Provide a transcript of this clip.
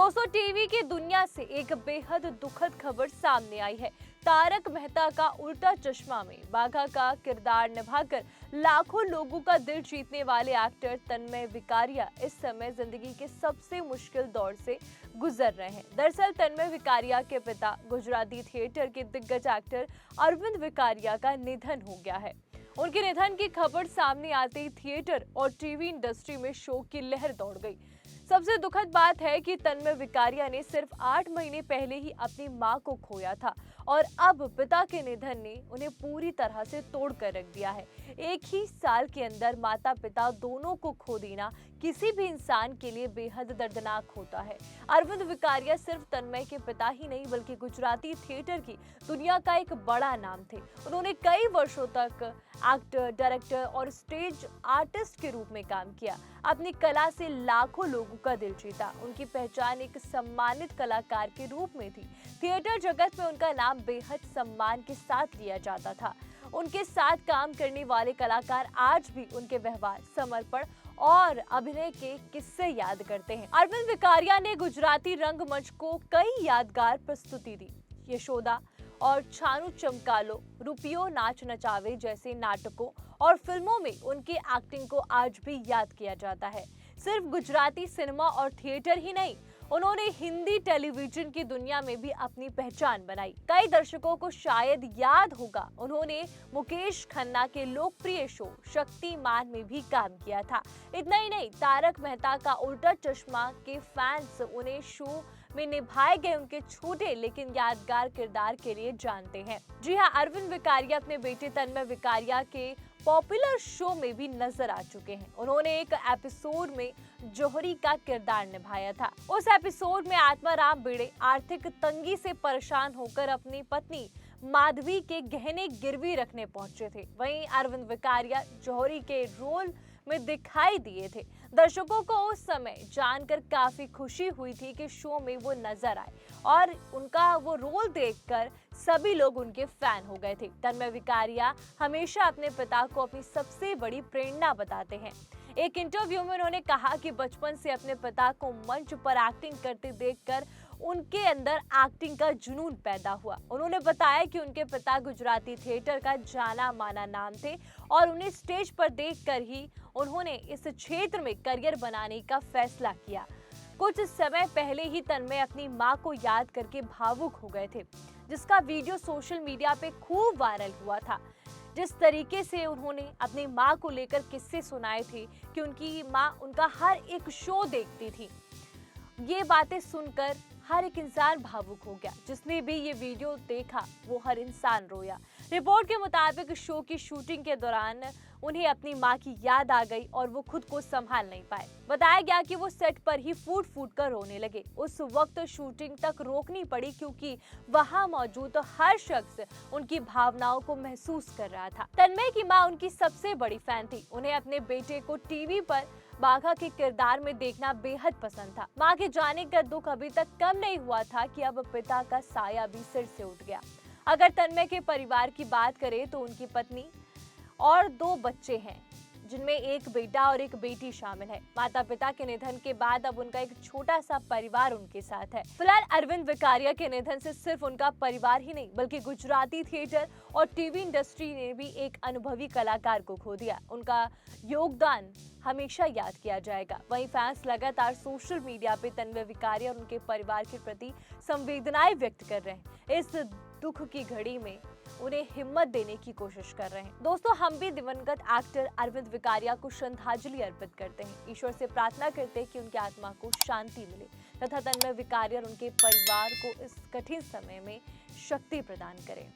दोस्तों, टीवी की दुनिया से एक बेहद दुखद खबर सामने आई है। तारक मेहता का उल्टा चश्मा में बाघा का किरदार निभाकर लाखों लोगों का दिल जीतने वाले एक्टर तन्मय विकारिया इस समय जिंदगी के सबसे मुश्किल दौर से गुजर रहे हैं। दरअसल तन्मय विकारिया के पिता गुजराती थिएटर के दिग्गज एक्टर अरविंद विकारिया का निधन हो गया है। उनके निधन की खबर सामने आते ही थिएटर और टीवी इंडस्ट्री में शोक की लहर दौड़ गई। सबसे दुखद बात है कि तन्मय विकारिया ने सिर्फ 8 महीने पहले ही अपनी मां को खोया था और अब पिता के निधन ने उन्हें पूरी तरह से तोड़ कर रख दिया है। एक ही साल के अंदर माता पिता दोनों को खो देना किसी भी इंसान के लिए बेहद दर्दनाक होता है। अरविंद विकारिया सिर्फ तन्मय के पिता ही नहीं बल्कि गुजराती थिएटर की दुनिया का एक बड़ा नाम थे। उन्होंने कई वर्षों तक एक्टर, डायरेक्टर और स्टेज आर्टिस्ट के रूप में काम किया। अपनी कला से लाखों लोगों का दिल जीता। उनकी पहचान एक सम्मानित कलाकार के रूप में थी। थिएटर जगत में उनका नाम बेहद सम्मान के साथ लिया जाता था। उनके साथ काम करने वाले कलाकार आज भी उनके व्यवहार, समर्पण और अभिनय के किस्से याद करते हैं। अरविंद विकारिया ने गुजराती रंगमंच को कई यादगार प्रस्तुति दी। यशोदा और छानू चमकालो, रुपियो नाच नचावे जैसे नाटकों और फिल्मों में उनकी एक्टिंग को आज भी याद किया जाता है। सिर्फ गुजराती सिनेमा और थिएटर ही नहीं, उन्होंने हिंदी टेलीविजन की दुनिया में भी अपनी पहचान बनाई। कई दर्शकों को शायद याद होगा, उन्होंने मुकेश खन्ना के लोकप्रिय शो शक्तिमान में भी काम किया था। इतना ही नहीं, तारक मेहता का उल्टा चश्मा के फैंस उन्हें शो में निभाए गए उनके छोटे लेकिन यादगार किरदार के लिए जानते हैं। जी हाँ, अरविंद विकारिया अपने बेटे तन्मय विकारिया के पॉपुलर शो में भी नजर आ चुके हैं। उन्होंने एक एपिसोड में जौहरी का किरदार निभाया था। उस एपिसोड में आत्माराम भिड़े आर्थिक तंगी से परेशान होकर अपनी पत्नी माधवी के गहने गिरवी रखने पहुंचे थे। वहीं अरविंद विकारिया जौहरी के रोल में दिखाई दिए थे। दर्शकों को उस समय जानकर काफी खुशी हुई थी कि शो में वो नजर आए और उनका वो रोल देखकर सभी लोग उनके फैन हो गए थे। तन्मय विकारिया हमेशा अपने पिता को अपनी सबसे बड़ी प्रेरणा बताते हैं। एक इंटरव्यू में उन्होंने कहा कि बचपन से अपने पिता को मंच पर एक्टिंग करते देखकर उनके अंदर एक्टिंग का जुनून पैदा हुआ। उन्होंने बताया कि उनके पिता गुजराती थिएटर का जाना माना नाम थे और उन्हें स्टेज पर देखकर ही उन्होंने इस क्षेत्र में करियर बनाने का फैसला किया। कुछ समय पहले ही तन्मय अपनी मां को याद करके भावुक हो गए थे, जिसका वीडियो सोशल मीडिया पे खूब वायरल हुआ था। जिस तरीके से उन्होंने अपनी मां को लेकर किस्से सुनाए थे कि उनकी मां उनका हर एक शो देखती थी, ये बातें सुनकर हर एक इंसान भावुक हो गया। जिसने भी ये वीडियो देखा वो हर इंसान रोया। रिपोर्ट के मुताबिक शो की शूटिंग के दौरान उन्हें अपनी मां की याद आ गई और वो खुद को संभाल नहीं पाए। बताया गया कि वो सेट पर ही फूट फूट कर रोने लगे। उस वक्त शूटिंग तक रोकनी पड़ी क्योंकि वहां मौजूद हर शख्स उनकी भावनाओं को महसूस कर रहा था। तन्मय की मां उनकी सबसे बड़ी फैन थी। उन्हें अपने बेटे को टीवी पर बाघा के किरदार में देखना बेहद पसंद था। मां के जाने का दुख अभी तक कम नहीं हुआ था कि अब पिता का साया भी सिर से उठ गया। अगर तन्मय के परिवार की बात करें तो उनकी पत्नी और 2 बच्चे हैं, जिनमें एक बेटा और एक बेटी शामिल है। माता पिता के निधन के बाद अब उनका एक छोटा सा परिवार उनके साथ है। फिलहाल अरविंद विकारिया के निधन से सिर्फ उनका परिवार ही नहीं बल्कि गुजराती थिएटर और टीवी इंडस्ट्री ने भी एक अनुभवी कलाकार को खो दिया। उनका योगदान हमेशा याद किया जाएगा। वहीं फैंस लगातार सोशल मीडिया पे तन्मय विकारिया और उनके परिवार के प्रति संवेदनाएं व्यक्त कर रहे हैं। इस दुख की घड़ी में उन्हें हिम्मत देने की कोशिश कर रहे हैं। दोस्तों, हम भी दिवंगत एक्टर अरविंद विकारिया को श्रद्धांजलि अर्पित करते हैं। ईश्वर से प्रार्थना करते हैं कि उनकी आत्मा को शांति मिले तथा तन्मय विकारिया और उनके परिवार को इस कठिन समय में शक्ति प्रदान करें।